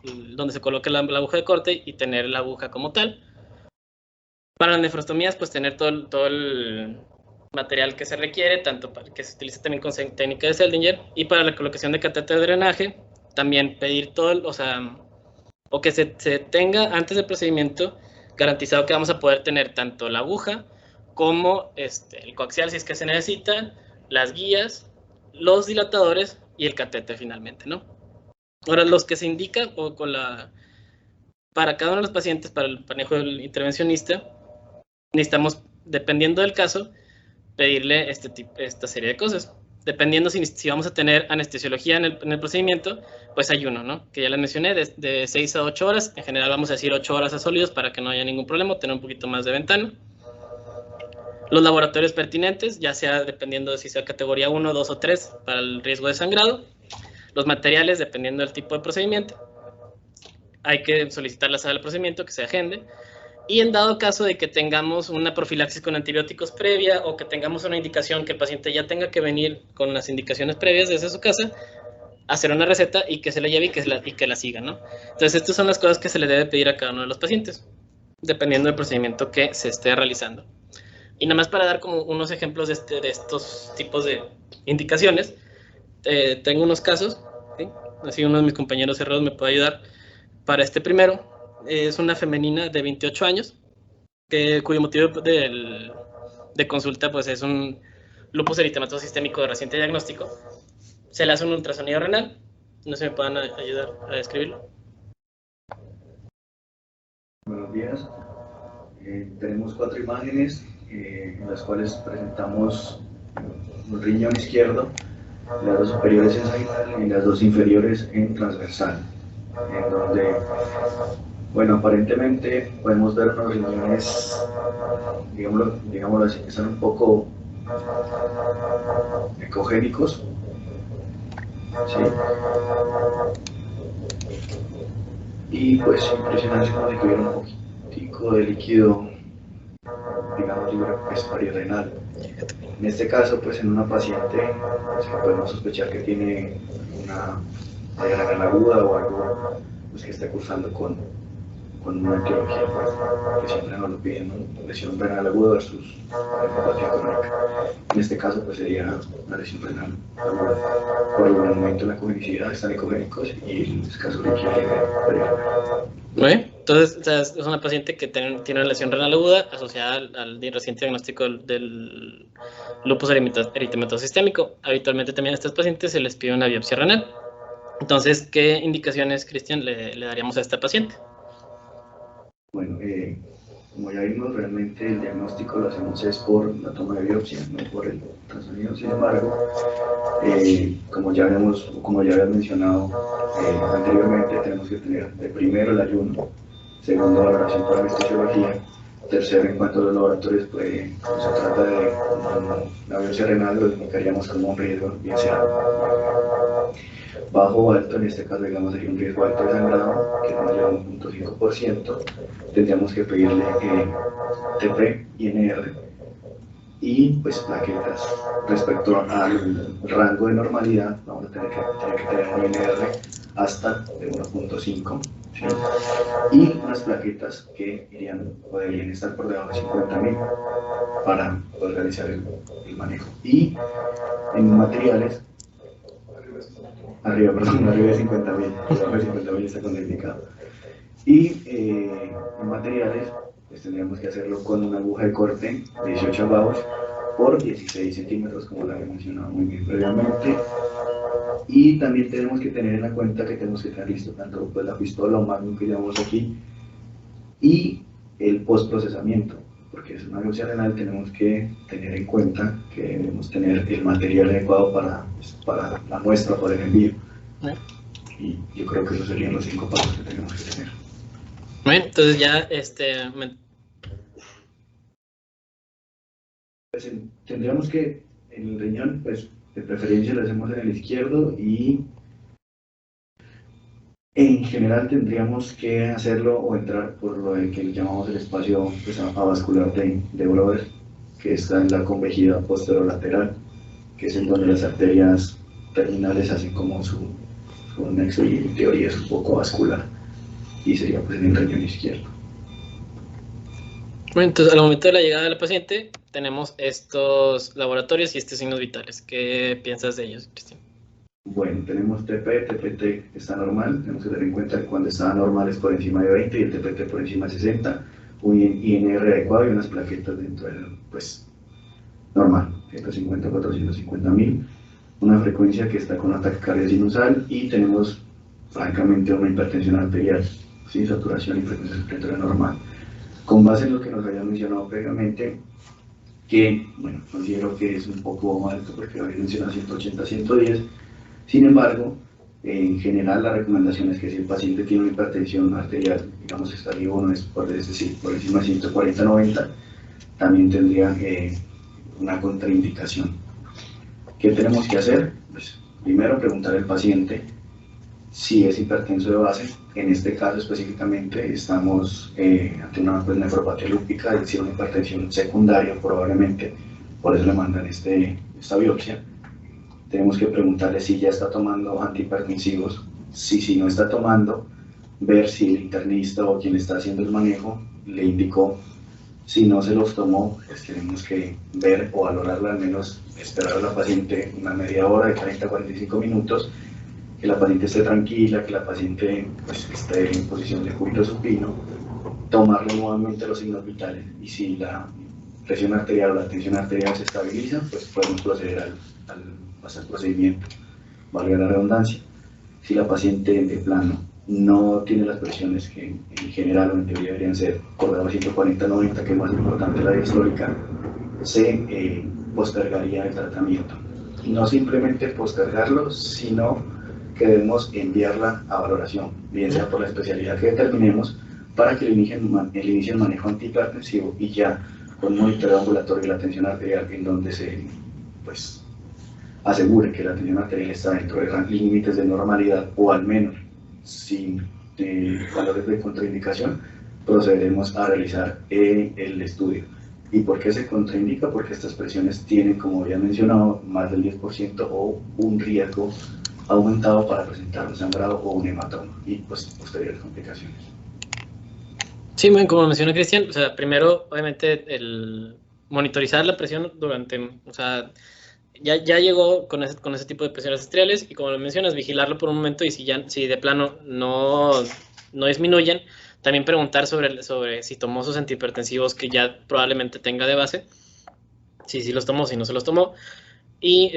donde se coloque la aguja de corte y tener la aguja como tal. Para las nefrostomías, pues tener todo el material que se requiere, tanto para que se utilice también con técnica de Seldinger, y para la colocación de catéter de drenaje, también pedir o que se tenga antes del procedimiento garantizado que vamos a poder tener tanto la aguja como el coaxial si es que se necesita, las guías, los dilatadores y el catéter finalmente, ¿no? Ahora, los que se indican para cada uno de los pacientes, para el manejo del intervencionista, necesitamos, dependiendo del caso, pedirle esta serie de cosas, Dependiendo si vamos a tener anestesiología en el procedimiento, pues hay uno, ¿no? Que ya les mencioné, de 6 a 8 horas. En general vamos a decir 8 horas a sólidos para que no haya ningún problema, tener un poquito más de ventana. Los laboratorios pertinentes, ya sea dependiendo de si sea categoría 1, 2 o 3 para el riesgo de sangrado. Los materiales, dependiendo del tipo de procedimiento. Hay que solicitar la sala del procedimiento, que se agende. Y en dado caso de que tengamos una profilaxis con antibióticos previa o que tengamos una indicación que el paciente ya tenga que venir con las indicaciones previas desde su casa, hacer una receta y que se la lleve y que la siga, ¿no? Entonces, estas son las cosas que se le debe pedir a cada uno de los pacientes, dependiendo del procedimiento que se esté realizando. Y nada más para dar como unos ejemplos de estos tipos de indicaciones, tengo unos casos, ¿sí? Así uno de mis compañeros cerrados me puede ayudar. Para este primero, es una femenina de 28 años, cuyo motivo de consulta pues, es un lupus eritematoso sistémico de reciente diagnóstico. Se le hace un ultrasonido renal. No sé si me puedan ayudar a describirlo. Buenos días. Tenemos 4 imágenes en las cuales presentamos un riñón izquierdo, las 2 superiores en sagittal y las 2 inferiores en transversal, en donde, bueno, aparentemente podemos ver unos riñones, digámoslo así, que son un poco ecogénicos, ¿sí? Y pues impresionante como si tuviera un poquitico de líquido, digamos, libre perirenal. En este caso, pues en una paciente pues, que podemos sospechar que tiene una diarrea aguda o algo pues, que está cursando con una etiología, pues, que siempre nos lo piden, ¿no? Lesión renal aguda versus hepatopatía crónica. En este caso, pues sería una lesión renal aguda. Por el aumento de la cogenicidad están ecogénicos y el escaso líquido perirenal. Entonces, o sea, es una paciente que tiene una lesión renal aguda asociada al reciente diagnóstico del lupus eritematoso sistémico. Habitualmente también a estos pacientes se les pide una biopsia renal. Entonces, ¿qué indicaciones, Cristian, le daríamos a esta paciente? Bueno, como ya vimos, realmente el diagnóstico lo hacemos es por la toma de biopsia, no por el ultrasonido. Sin embargo, como ya habías mencionado anteriormente, tenemos que tener de primero el ayuno, segundo la valoración por anestesiología, tercero en cuanto a los laboratorios, pues cuando se trata de la biopsia renal lo indicaríamos como un riesgo, bien sea bajo o alto, en este caso digamos sería un riesgo alto de sangrado, que no lleva un 0.5%, tendríamos que pedirle TP y NR y pues plaquetas. Respecto al rango de normalidad, vamos a tener que tener un NR hasta de 1.5, ¿sí? Y unas plaquetas que podrían estar por debajo de 50.000 para poder realizar el manejo. Y en materiales, arriba de 50.000, debajo de 50.000 está contraindicado. Y en materiales, pues tendríamos que hacerlo con una aguja de corte de 18 avavos por 16 centímetros, como lo había mencionado muy bien previamente. Y también tenemos que tener en la cuenta que tenemos que tener listo tanto pues, la pistola o magnum que llamamos aquí y el postprocesamiento, porque es una biopsia renal, tenemos que tener en cuenta que debemos tener el material adecuado para la muestra, para el envío. Y yo creo que esos serían los 5 pasos que tenemos que tener. Bueno, entonces ya pues tendríamos que en el riñón, pues de preferencia lo hacemos en el izquierdo y en general tendríamos que hacerlo o entrar por lo que llamamos el espacio pues, avascular de Broder, que está en la convejidad posterolateral, que es en donde las arterias terminales hacen como su nexo y en teoría es un poco vascular y sería pues en el riñón izquierdo. Bueno, entonces al momento de la llegada de la paciente tenemos estos laboratorios y estos signos vitales. ¿Qué piensas de ellos, Cristian? Bueno, tenemos TPT está normal, tenemos que tener en cuenta que cuando está normal es por encima de 20 y el TPT por encima de 60, un INR adecuado y unas plaquetas dentro del, pues, normal, 150 450.000, una frecuencia que está con una taquicardia sinusal y tenemos, francamente, una hipertensión arterial, ¿sí? Saturación y frecuencia respiratoria normal. Con base en lo que nos habían mencionado previamente, que, bueno, considero que es un poco alto porque había mencionado 180 a 110. Sin embargo, en general la recomendación es que si el paciente tiene una hipertensión arterial, digamos estadio 1, es decir, por encima de 140-90, también tendría una contraindicación. ¿Qué tenemos que hacer? Pues primero preguntar al paciente si es hipertenso de base. En este caso específicamente estamos ante una nefropatía lúpica, es decir, una hipertensión secundaria probablemente, por eso le mandan esta biopsia. Tenemos que preguntarle si ya está tomando antihipertensivos, si no está tomando, ver si el internista o quien está haciendo el manejo le indicó. Si no se los tomó, pues tenemos que ver o valorarla, al menos esperar a la paciente una media hora, de 30 a 45 minutos, que la paciente esté tranquila, que la paciente pues, esté en posición de cúbito supino, tomarle nuevamente los signos vitales, y si la presión arterial o la tensión arterial se estabiliza, pues podemos proceder al procedimiento, valga la redundancia. Si la paciente de plano no tiene las presiones que en general o en teoría deberían ser por debajo de 140-90, que es más importante la diastólica, se postergaría el tratamiento. Y no simplemente postergarlo, sino que debemos enviarla a valoración, bien sea por la especialidad que determinemos, para que le inicie el manejo antihipertensivo y ya con un monitoreo ambulatorio de la tensión arterial, en donde se pues, asegure que la tensión arterial está dentro de los límites de normalidad o al menos sin valores de contraindicación, procederemos a realizar el estudio. ¿Y por qué se contraindica? Porque estas presiones tienen, como había mencionado, más del 10% o un riesgo aumentado para presentar un sangrado o un hematoma y pues, posteriores complicaciones. Sí, bueno, como mencionó Cristian, o sea, primero, obviamente, el monitorizar la presión durante, o sea, ya llegó con ese tipo de presiones arteriales y como lo mencionas, vigilarlo por un momento y si de plano no disminuyen, también preguntar sobre si tomó sus antihipertensivos que ya probablemente tenga de base, si los tomó, si no se los tomó, y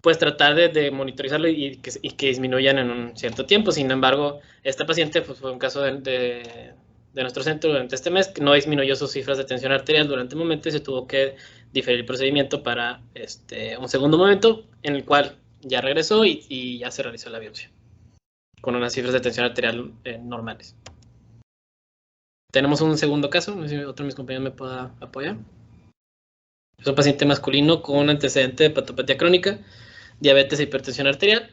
pues tratar de monitorizarlo y que disminuyan en un cierto tiempo. Sin embargo, esta paciente pues, fue un caso de nuestro centro durante este mes, que no disminuyó sus cifras de tensión arterial durante el momento y se tuvo que diferir el procedimiento para un segundo momento, en el cual ya regresó y ya se realizó la biopsia, con unas cifras de tensión arterial normales. Tenemos un segundo caso, no sé si otro de mis compañeros me pueda apoyar. Es un paciente masculino con un antecedente de hepatopatía crónica, diabetes e hipertensión arterial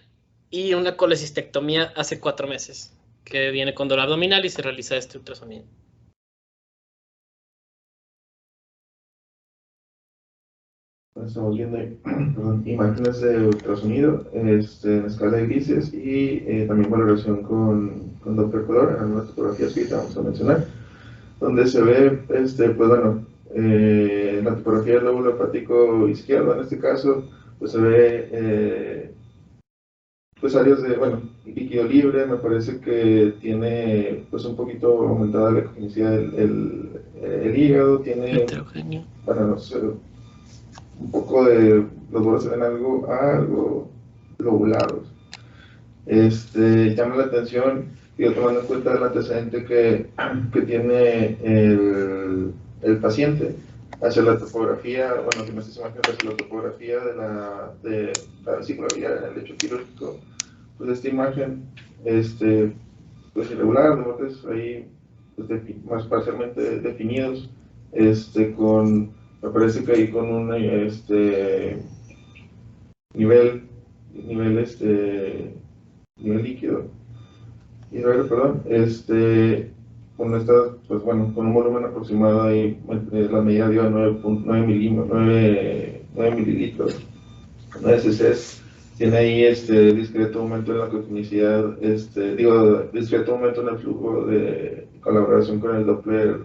y una colecistectomía hace 4 meses, que viene con dolor abdominal y se realiza este ultrasonido. Estamos viendo imágenes de ultrasonido en escala de grises y también valoración con Doppler color en algunas fotografías que vamos a mencionar, donde se ve, pues bueno, la topografía del lóbulo hepático izquierdo en este caso, pues se ve pues áreas de, bueno, líquido libre. Me parece que tiene pues un poquito aumentada la ecogenicidad el hígado, tiene, Heterogéneo. bueno, no sé, un poco de, los bordes se ven algo lobulados. Llama la atención, digo, tomando en cuenta el antecedente que tiene el paciente hacia la topografía, bueno, que me estás imaginando hacia la topografía de la vesícula biliar en el lecho quirúrgico. Pues esta imagen, pues irregular, de bordes ahí pues, más parcialmente definidos, me parece que ahí con un nivel líquido, perdón, con esta, pues bueno, con un volumen aproximado ahí, la medida dio 9 mililitros, 9 cc. Tiene ahí discreto aumento en la cognicidad, discreto aumento en el flujo de colaboración con el Doppler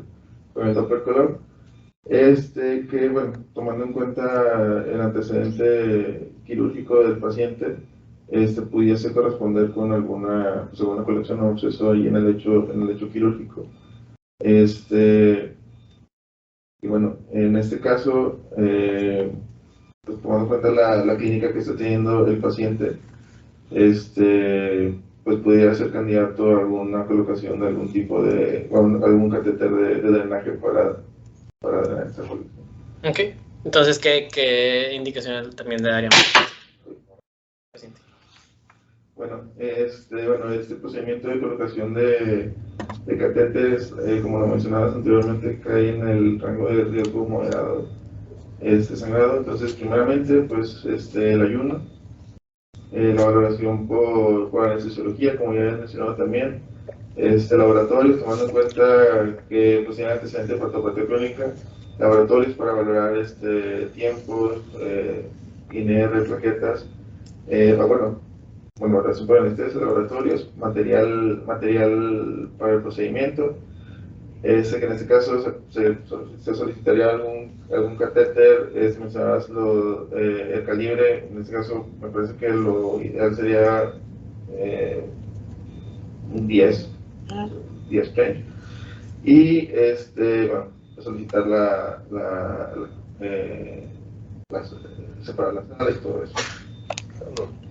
color. Que bueno, tomando en cuenta el antecedente quirúrgico del paciente, pudiese corresponder con alguna colección o absceso ahí en el lecho quirúrgico. Y bueno, en este caso, pues tomando en cuenta la clínica que está teniendo el paciente, pues pudiera ser candidato a alguna colocación de algún tipo de, algún catéter de drenaje para dar esta evolución. Ok. Entonces, ¿qué indicaciones también le daríamos al paciente? Bueno, este procedimiento de colocación de catéteres, como lo mencionabas anteriormente, cae en el rango de riesgo moderado sangrado. Entonces, primeramente, pues el ayuno, la valoración por anestesiología, como ya habías mencionado también, laboratorios, tomando en cuenta que pues, tiene antecedente de patopatía crónica, laboratorios para valorar tiempos, INR, plaquetas, valoración por anestesia, laboratorios, material para el procedimiento. Que en este caso se solicitaría algún catéter, mencionabas el calibre, en este caso me parece que lo ideal sería un 10 change, y solicitar separar la sala y todo eso.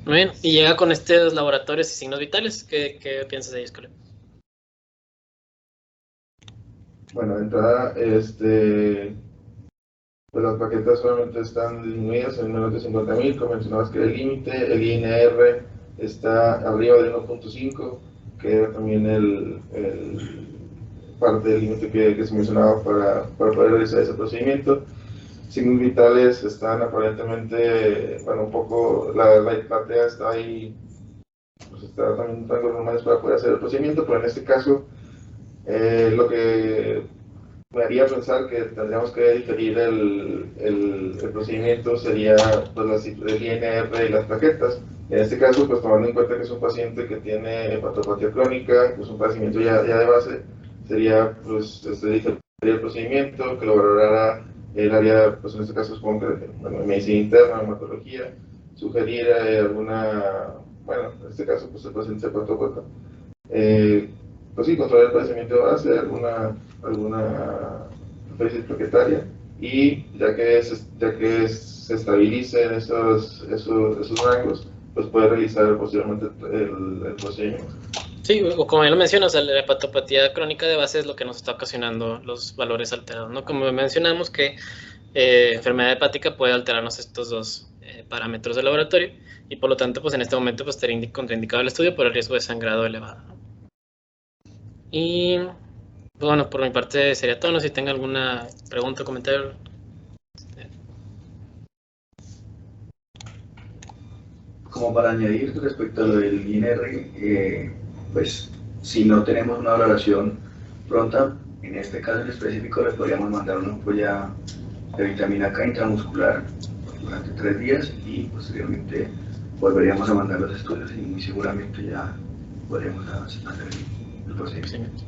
Muy bien, y llega con estos laboratorios y signos vitales, ¿qué piensas de ellos, Caleb? Bueno, de entrada, pues las plaquetas solamente están disminuidas en menos de 50.000, como mencionabas que el límite, el INR está arriba de 1.5, que era también parte del límite que se mencionaba para poder realizar ese procedimiento. Signos vitales están aparentemente, un poco, la TEA está ahí, pues está también dando normales para poder hacer el procedimiento, pero en este caso, lo que me haría pensar que tendríamos que diferir el procedimiento sería pues, el INR y las plaquetas. En este caso, pues tomando en cuenta que es un paciente que tiene hepatopatía crónica, pues un padecimiento ya de base, sería pues diferir el procedimiento, que lo valorara el área, pues en este caso supongo que medicina interna, hematología, sugerir en este caso pues el paciente hepatopata. Pues sí, controlar el padecimiento de base, alguna crisis plaquetaria, y ya que se estabilicen esos rangos, pues puede realizar posteriormente el procedimiento. Sí, o como ya lo mencionas, la hepatopatía crónica de base es lo que nos está ocasionando los valores alterados, ¿no? Como mencionamos que enfermedad hepática puede alterarnos estos dos parámetros de laboratorio, y por lo tanto, pues en este momento pues, estaría contraindicado el estudio por el riesgo de sangrado elevado, ¿no? Y bueno, por mi parte sería todo. No sé si tenga alguna pregunta o comentario. Como para añadir respecto a lo del INR, pues si no tenemos una valoración pronta, en este caso en específico le podríamos mandar una ampolla de vitamina K intramuscular durante 3 días, y posteriormente volveríamos a mandar los estudios y muy seguramente ya podríamos hacer el procedimiento.